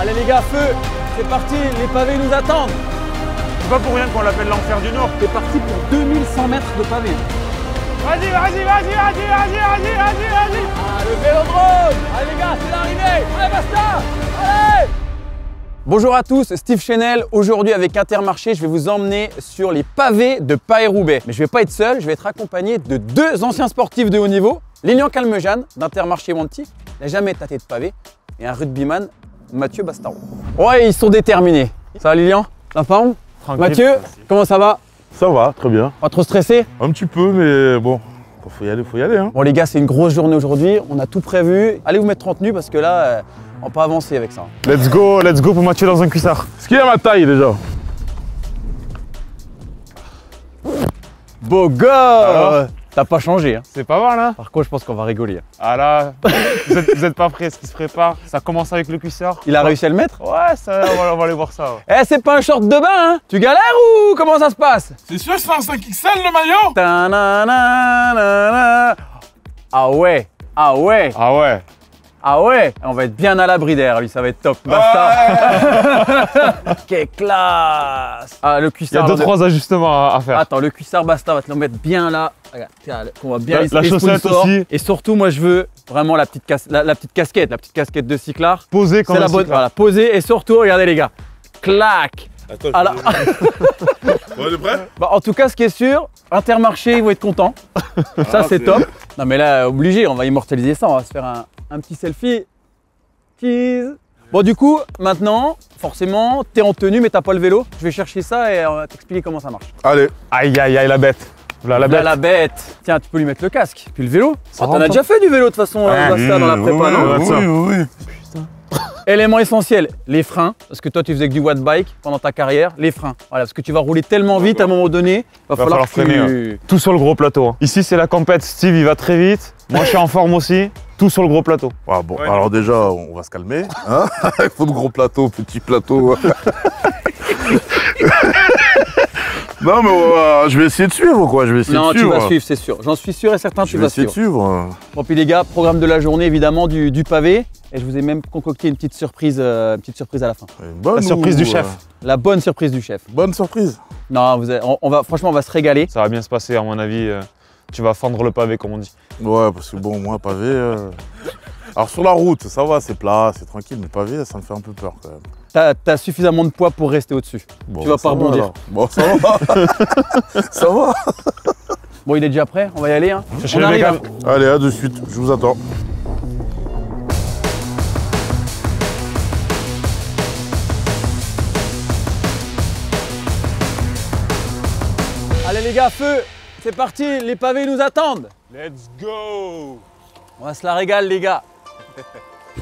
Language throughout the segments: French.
Allez les gars, feu! C'est parti, les pavés nous attendent! C'est pas pour rien qu'on l'appelle l'enfer du Nord. C'est parti pour 2100 mètres de pavés. Vas-y. Ah, le vélodrome! Allez les gars, c'est l'arrivée! Allez, basta! Allez! Bonjour à tous, Steve Chenel. Aujourd'hui avec Intermarché, je vais vous emmener sur les pavés de Paris-Roubaix. Mais je vais pas être seul, je vais être accompagné de deux anciens sportifs de haut niveau. Lilian Calmejane d'Intermarché Wanty, il n'a jamais tâté de pavé, et un rugbyman, Mathieu Bastaro. Ouais, ils sont déterminés. Ça va Lilian? La forme? Mathieu, merci. Comment ça va? Ça va, très bien. Pas trop stressé? Un petit peu, mais bon, faut y aller. Hein. Bon les gars, c'est une grosse journée aujourd'hui, on a tout prévu. Allez vous mettre en tenue parce que là, on peut avancer avec ça. Let's go pour Mathieu dans un cuissard. Est-ce qu'il y a ma taille déjà? Beau gosse! T'as pas changé, hein? C'est pas mal, hein? Par contre, je pense qu'on va rigoler. Ah là, vous êtes pas prêts, ce qui se prépare. Ça commence avec le cuissard. Il a réussi à le mettre? Ouais, ça, on va aller voir ça. Ouais. Eh, c'est pas un short de bain, hein? Tu galères ou comment ça se passe? C'est sûr que c'est un 5XL le maillot? Ta-na-na-na-na. Ah ouais, ah ouais. Ah ouais. Ah ouais, on va être bien à l'abri d'air, lui, ça va être top. Basta. Quelle classe. Ah, le Il y cuissard. a 2-3 ajustements à faire. Attends, le cuissard Basta, on va te le mettre bien là. Regarde, on va bien La chaussette sponsors. aussi. Et surtout, moi, je veux vraiment la petite casquette de cyclard. Posé comme C'est la un bonne, cyclard. voilà, posée. Et surtout, regardez les gars, clac. Attends, Ah là. on est prêt? Bah, en tout cas, ce qui est sûr, Intermarché, ils vont être contents. Ça, c'est top. Non, mais là, obligé, on va immortaliser ça. On va se faire un petit selfie. Cheese. Bon, du coup, maintenant, forcément, t'es en tenue, mais t'as pas le vélo. Je vais chercher ça et on va t'expliquer comment ça marche. Allez. Aïe, la bête. Voilà la Là, bête. la bête. Tiens, tu peux lui mettre le casque. Puis le vélo. Ça T'en as rentre. déjà fait du vélo de toute façon, Basta, dans la prépa, non? Oui. Élément essentiel, les freins, parce que toi tu faisais que du watt bike pendant ta carrière, les freins. Voilà, parce que tu vas rouler tellement vite à un moment donné, va falloir que freiner. tu... Ouais. Tout sur le gros plateau. Hein. Ici, c'est la compète. Steve, il va très vite. Moi, je suis en forme aussi. Tout sur le gros plateau. Ah bon, alors déjà, on va se calmer. Hein. Il faut de gros plateaux, petits plateaux. Non, mais je vais essayer de suivre, quoi. Je vais essayer Non, de tu suivre. vas suivre, c'est sûr. J'en suis sûr et certain, Je tu vais vas essayer suivre. de suivre. Bon, puis les gars, programme de la journée évidemment du pavé. Et je vous ai même concocté une petite surprise à la fin. Une bonne La surprise ou, du chef. La bonne surprise du chef. Bonne surprise. Non, franchement, on va se régaler. Ça va bien se passer, à mon avis. Tu vas fendre le pavé, comme on dit. Ouais, parce que bon, moi, pavé. Alors sur la route, ça va, c'est plat, c'est tranquille, mais pavé, ça me fait un peu peur quand même. T'as suffisamment de poids pour rester au-dessus. Bon, Tu vas pas ça va, rebondir. alors. Bon, ça va. Ça va. Bon, il est déjà prêt, on va y aller. Hein. Cherchez On le arrive. mécano. Allez, à de suite, je vous attends. Allez les gars, feu. C'est parti, les pavés nous attendent. Let's go. On va se la régaler les gars.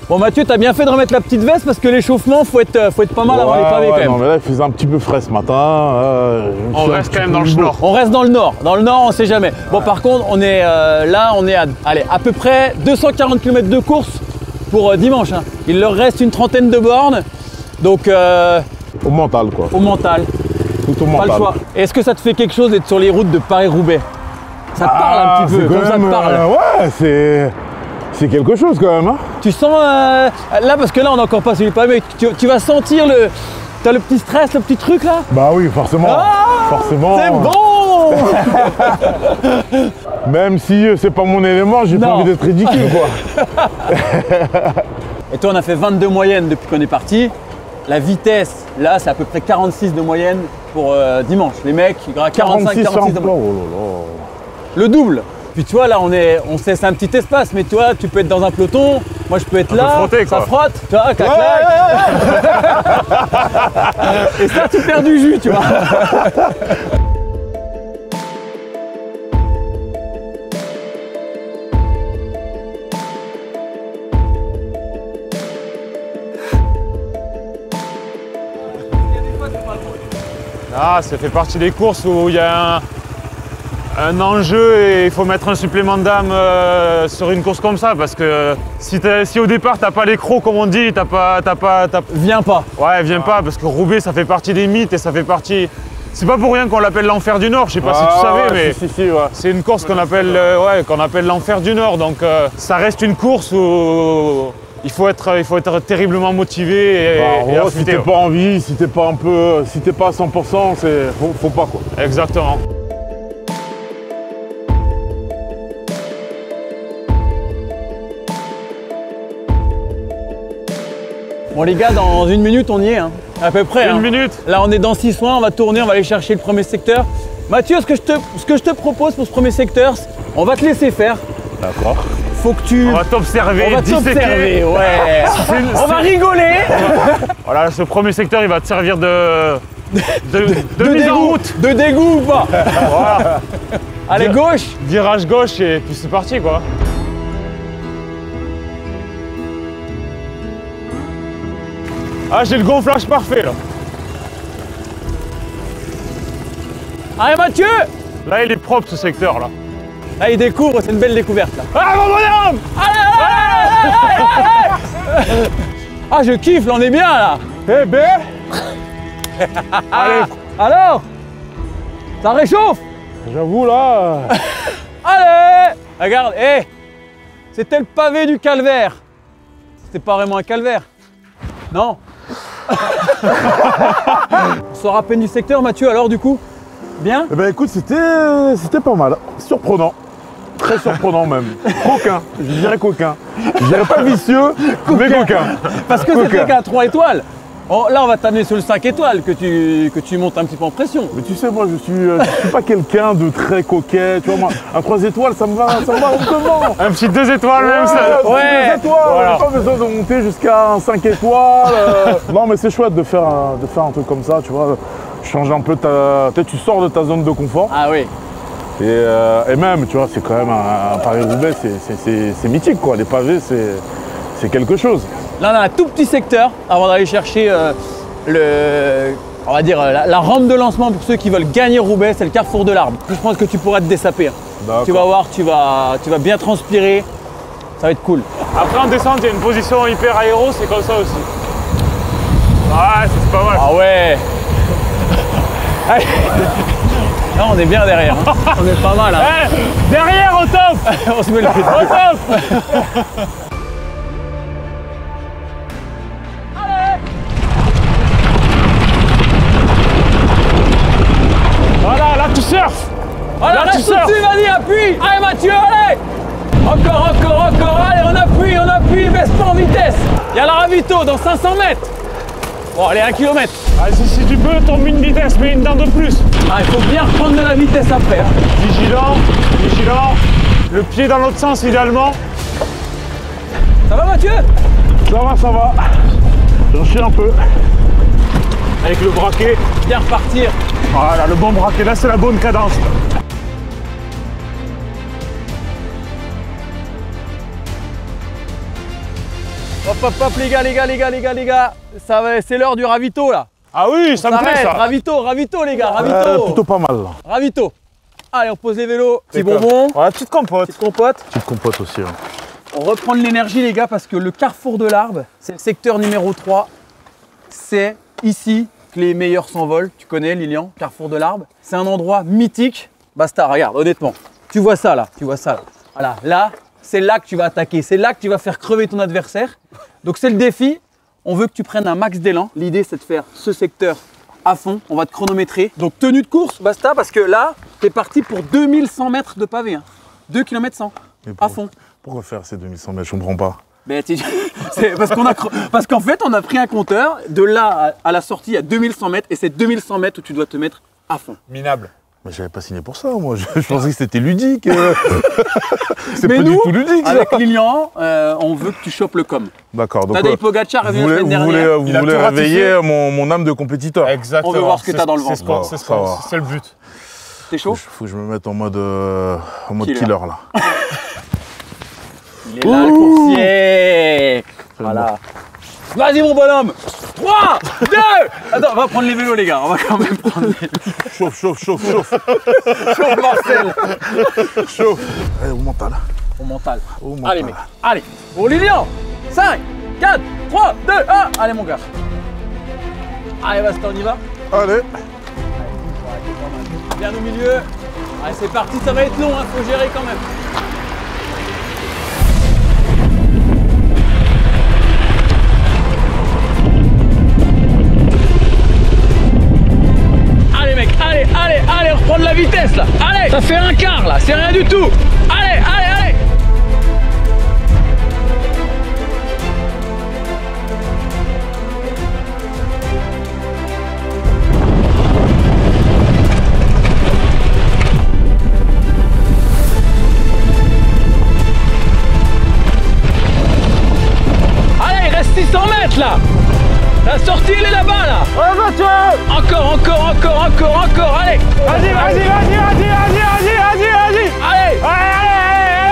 Bon Mathieu, t'as bien fait de remettre la petite veste parce que l'échauffement, faut être pas mal avant les pavés quand même. Non, mais là, il faisait un petit peu frais ce matin. On reste quand même dans le nord. On reste dans le nord. Dans le nord, on sait jamais. Bon, par contre, on est là, on est à peu près 240 km de course pour dimanche. Hein. Il leur reste une trentaine de bornes. Donc, Au mental, quoi. au mental, Tout au pas mental. le choix. Est-ce que ça te fait quelque chose d'être sur les routes de Paris-Roubaix? Ça te parle un petit peu, comme ça te parle. Ouais, c'est quelque chose quand même. Hein. Tu sens, là, parce que là, on n'a encore pas sur les pavés, tu vas sentir t'as le petit stress, le petit truc là? Bah oui, forcément. Ah, forcément. c'est bon. Même si c'est pas mon élément, j'ai pas Non. envie d'être ridicule, quoi. Et toi, on a fait 22 moyennes depuis qu'on est parti. La vitesse, là, c'est à peu près 46 de moyenne pour dimanche. Les mecs, il y aura 45, 46 de moyenne. Oh là Le double. Puis tu vois, là, on se laisse un petit espace, mais toi, tu peux être dans un peloton. Moi, je peux être là, frotter, ça quoi. frotte, tu vois, clac, clac. Et ça, tu perds du jus, tu vois. Ah, ça fait partie des courses où il y a un enjeu et il faut mettre un supplément d'âme sur une course comme ça parce que si au départ t'as pas les crocs comme on dit, Viens pas. Ouais, viens pas parce que Roubaix ça fait partie des mythes et ça fait partie. C'est pas pour rien qu'on l'appelle l'enfer du Nord, je sais pas si tu savais, mais ouais. c'est une course qu'on appelle l'enfer du Nord. Donc ça reste une course où il faut être terriblement motivé et si affûté, t'as pas envie, si t'es pas à 100%, faut pas quoi. Exactement. Bon les gars, dans une minute on y est, hein. À peu près. Une minute. Là on est dans 6 soins, on va tourner, on va aller chercher le premier secteur. Mathieu, ce que je te propose pour ce premier secteur, on va te laisser faire. D'accord. Faut que tu... On va t'observer, On va t'observer, ouais. On va rigoler. Voilà, ce premier secteur, il va te servir de mise en route. De dégoût ou pas? Voilà. Allez, gauche. Virage gauche et puis c'est parti quoi. Ah, j'ai le gonflage parfait là. Allez Mathieu. Là, il est propre ce secteur là. Là il découvre, c'est une belle découverte là. Ah, mon bonhomme! Allez. Ah je kiffe, là on est bien là. Eh ben! Allez, Alors, ça réchauffe. j'avoue là. Allez. Regarde, c'était le pavé du calvaire. C'était pas vraiment un calvaire. Non. On sort à peine du secteur, Mathieu, alors du coup? Bien? Eh ben écoute, c'était pas mal. Surprenant. Très surprenant même. Coquin. Je dirais coquin. Je dirais pas vicieux, mais coquin. Parce que Coquin. c'était qu'un 3 étoiles. Oh, là, on va t'amener sur le 5 étoiles, que tu montes un petit peu en pression. Mais tu sais, moi, je suis pas quelqu'un de très coquet. Tu vois, moi, un 3 étoiles, ça me va hautement. Un petit 2 étoiles même ça. Ouais. 2 étoiles, Voilà. on n'a pas besoin de monter jusqu'à un 5 étoiles. Non, mais c'est chouette de faire un truc comme ça, tu vois. Changer un peu peut-être tu sors de ta zone de confort. Ah oui. Et même, tu vois, c'est quand même un Paris-Roubaix, c'est mythique, quoi. Les pavés, c'est quelque chose. Là, on a un tout petit secteur avant d'aller chercher on va dire la rampe de lancement pour ceux qui veulent gagner Roubaix, c'est le carrefour de l'Arbre. Je pense que tu pourras te dessaper. Tu vas voir, tu vas bien transpirer. Ça va être cool. Après en descente, il y a une position hyper aéro, c'est comme ça aussi. Ouais, c'est pas mal. Ah ouais. Allez. Là, on est bien derrière. Hein. On est pas mal. Hein. Derrière au top. On se met le pied Au top. Voilà, là tu surfes. Voilà, Là, tu reste sors. au-dessus, vas-y, appuie. Allez, Mathieu, allez. Encore. Allez, on appuie, baisse pas en vitesse. Il y a la ravito dans 500 mètres. Bon, allez, 1 km. Vas-y, si tu peux, tombe une vitesse, mais une dent de plus. Ah, il faut bien reprendre de la vitesse après. Hein. Vigilant. Le pied dans l'autre sens idéalement. Ça va, Mathieu? Ça va. J'en chie un peu. Avec le braquet. Bien repartir. Voilà, le bon braquet, là c'est la bonne cadence. Hop, les gars. Ça va, c'est l'heure du ravito, là. Ah oui, ça me plaît Arrête, ça. ravito, les gars, ravito. Plutôt pas mal, là. Ravito. Allez, on pose les vélos. Petit bonbon. Voilà, petite compote. Petite compote. Petite compote aussi. Hein. On reprend de l'énergie, les gars, parce que le carrefour de l'Arbre, c'est le secteur numéro 3. C'est ici que les meilleurs s'envolent. Tu connais, Lilian, carrefour de l'Arbre. C'est un endroit mythique. Basta, regarde, honnêtement. Tu vois ça, là. Voilà, là, c'est là que tu vas attaquer. C'est là que tu vas faire crever ton adversaire. Donc, c'est le défi. On veut que tu prennes un max d'élan. L'idée, c'est de faire ce secteur à fond. On va te chronométrer. Donc, tenue de course, basta, parce que là, tu es parti pour 2100 mètres de pavé. Hein. 2 km 100, à fond. Pourquoi faire ces 2100 mètres? Je comprends pas. Ben, c'est parce qu'en fait, on a pris un compteur. De là à la sortie, à 2100 mètres. Et c'est 2100 mètres où tu dois te mettre à fond. Minable. Mais j'avais pas signé pour ça, moi. Je pensais que c'était ludique. C'est Mais pas nous, du tout ludique, ça. avec Lilian, on veut que tu chopes le com. D'accord. Donc, Tadej Pogacar est vous venu la voulez, semaine vous voulez, dernière. vous Il a voulez tout ratifié. réveiller mon âme de compétiteur. Exactement. On veut voir ce que t'as dans le ventre. C'est le but. T'es chaud? Faut que je me mette en mode killer, là. Il est là, le coursier. Voilà. Vas-y, mon bonhomme. 3, 2. Attends, on va prendre les vélos, les gars. On va quand même prendre les vélos. Chauffe. Chauffe, Marcel. Chauffe. Allez, au mental. Au mental. Au mental. Allez, mec. Allez. Pour Lilian. 5, 4, 3, 2, 1. Allez, mon gars. Allez, basta, on y va. Allez. Bien au milieu. Allez, c'est parti. Ça va être long, hein. Faut gérer quand même. Ça fait un quart là, c'est rien du tout. Allez, allez, allez. Allez, il reste 600 mètres là. La sortie, elle est là-bas, là. Ouais, Mathieu. Encore, allez. Vas-y, vas-y, vas-y, vas-y, vas-y, vas-y, vas-y, vas-y. Allez.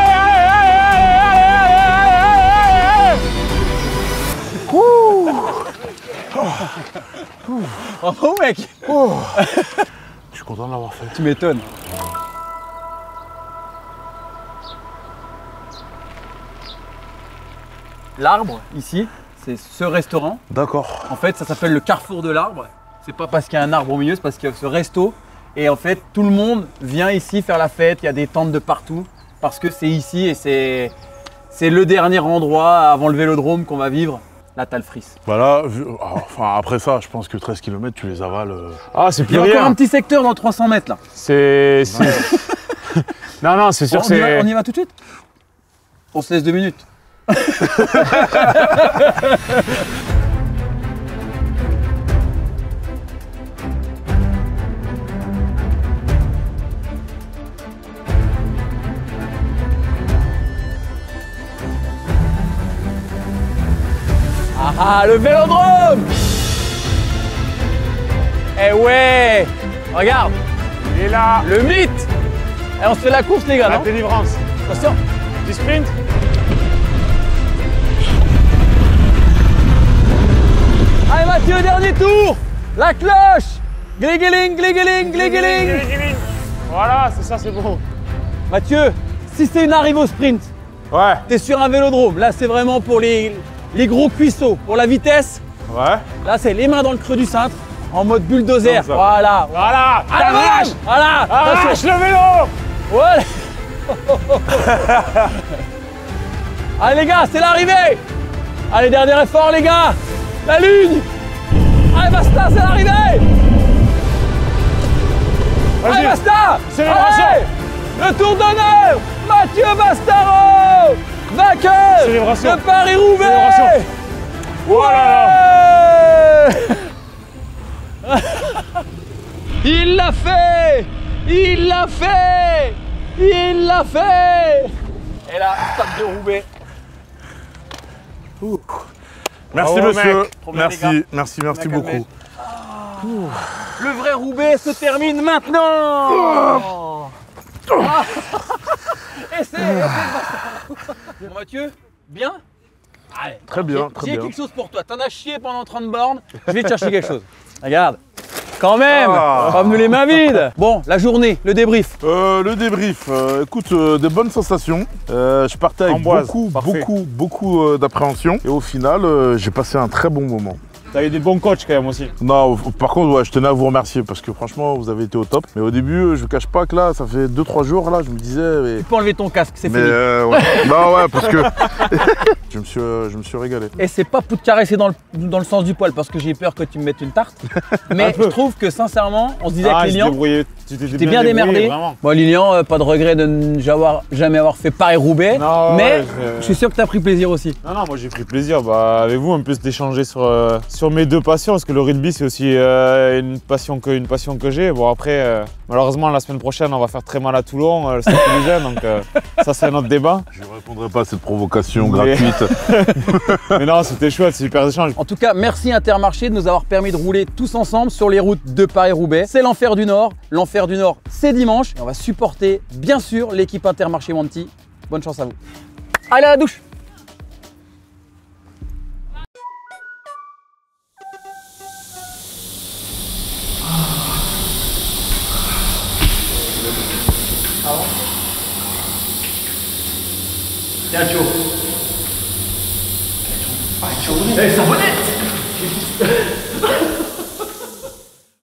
Bravo, mec. Je suis content de l'avoir fait. Tu m'étonnes. L'arbre, ici, c'est ce restaurant. D'accord. En fait, ça s'appelle le carrefour de l'arbre. C'est pas parce qu'il y a un arbre au milieu, c'est parce qu'il y a ce resto. Et en fait, tout le monde vient ici faire la fête. Il y a des tentes de partout parce que c'est ici et c'est le dernier endroit avant le vélodrome qu'on va vivre. Là, t'as le fris. Bah là, enfin après ça, je pense que 13 km, tu les avales. Ah, c'est Il y plus a rien. encore un petit secteur dans 300 mètres là. C'est. Non, non, c'est sûr Bon, que c'est. on y va tout de suite. On se laisse 2 minutes. Ah, le vélodrome. Eh ouais. Regarde, Il est là. le mythe. Et on se fait la course les gars, La non? délivrance. Attention. Du sprint. Allez Mathieu, dernier tour. La cloche. Glégeling, glégeling, glégeling. Voilà, c'est ça, c'est bon. Mathieu, si c'est une arrivée au sprint, Ouais. t'es sur un vélodrome. Là, c'est vraiment pour les gros cuisseaux. Pour la vitesse, Ouais. là, c'est les mains dans le creux du cintre, en mode bulldozer. Comme ça. Voilà. Voilà. Arrache. Voilà. Arrache Attention. le vélo. Voilà. Allez les gars, c'est l'arrivée. Allez, dernier effort les gars. La ligne. Allez, basta, c'est l'arrivée. Allez, Vas-y. basta. Célébration. Allez, le tour d'honneur. Mathieu Bastaro, vainqueur Célébration. de Paris-Roubaix. Célébration. Oh là là. Il l'a fait. Il l'a fait. Il l'a fait. Et là, stade de Roubaix. Merci Bravo, monsieur. mec. Trop bien, les gars. Merci beaucoup. Le vrai Roubaix se termine maintenant. Ah. Et c'est bon, Mathieu, bien. Allez, Très bien, très j'ai bien. quelque chose pour toi. T'en as chié pendant 30 bornes. Je vais te chercher quelque chose. Regarde. Quand même, Ah. pas venu les mains vides. Bon, la journée, le débrief. Le débrief, écoute, des bonnes sensations. Je partais avec Amboise, beaucoup parfait. d'appréhension. Et au final, j'ai passé un très bon moment. T'as eu des bons coachs quand même aussi. Non, par contre, ouais, je tenais à vous remercier parce que franchement, vous avez été au top. Mais au début, je vous cache pas que là, ça fait 2-3 jours, là, je me disais... Tu peux enlever ton casque, c'est Mais fini. ouais. Non, ouais, parce que je me suis régalé. Et c'est pas pour te caresser dans le sens du poil parce que j'ai peur que tu me mettes une tarte. Mais je trouve que sincèrement, on se disait avec Lilian, tu t'es t'es bien démerdé. Vraiment. Bon, Lilian, pas de regret de ne jamais avoir fait Paris-Roubaix. Non, Mais ouais, je suis sûr que t'as pris plaisir aussi. Non, non, moi j'ai pris plaisir avec vous un peu d'échanger sur mes deux passions, parce que le rugby c'est aussi une passion que j'ai. Bon après, malheureusement la semaine prochaine on va faire très mal à Toulon, le Stade Toulousain, donc ça c'est un autre débat. Je ne répondrai pas à cette provocation Mais- gratuite. Mais non, c'était chouette, c'est super échange. En tout cas, merci Intermarché de nous avoir permis de rouler tous ensemble sur les routes de Paris-Roubaix. C'est l'enfer du Nord. L'enfer du Nord, c'est dimanche. Et on va supporter, bien sûr, l'équipe Intermarché Wanty. Bonne chance à vous. Allez à la douche. Tiens, Joe. Hey, savonnette.